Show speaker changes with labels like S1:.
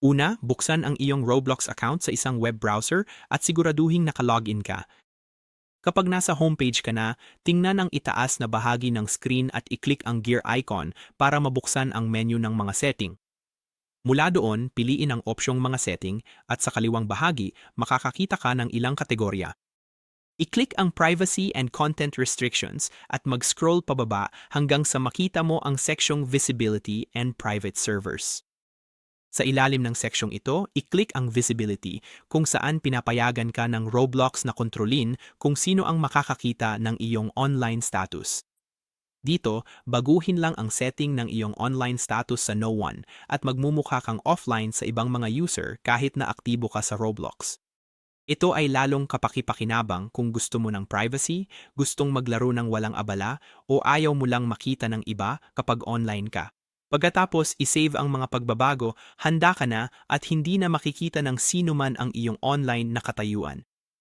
S1: Una, buksan ang iyong Roblox account sa isang web browser at siguraduhing naka-login ka. Kapag nasa homepage ka na, tingnan ang itaas na bahagi ng screen at i-click ang gear icon para mabuksan ang menu ng mga setting. Mula doon, piliin ang opsyong mga setting at sa kaliwang bahagi, makakakita ka ng ilang kategorya. I-click ang Privacy and Content Restrictions at mag-scroll pababa hanggang sa makita mo ang seksyong Visibility and Private Servers. Sa ilalim ng seksyong ito, i-click ang Visibility kung saan pinapayagan ka ng Roblox na kontrolin kung sino ang makakakita ng iyong online status. Dito, baguhin lang ang setting ng iyong online status sa No One at magmumukha kang offline sa ibang mga user kahit na aktibo ka sa Roblox. Ito ay lalong kapakipakinabang kung gusto mo ng privacy, gustong maglaro ng walang abala, o ayaw mo lang makita ng iba kapag online ka. Pagkatapos isave ang mga pagbabago, handa ka na at hindi na makikita ng sino man ang iyong online na katayuan.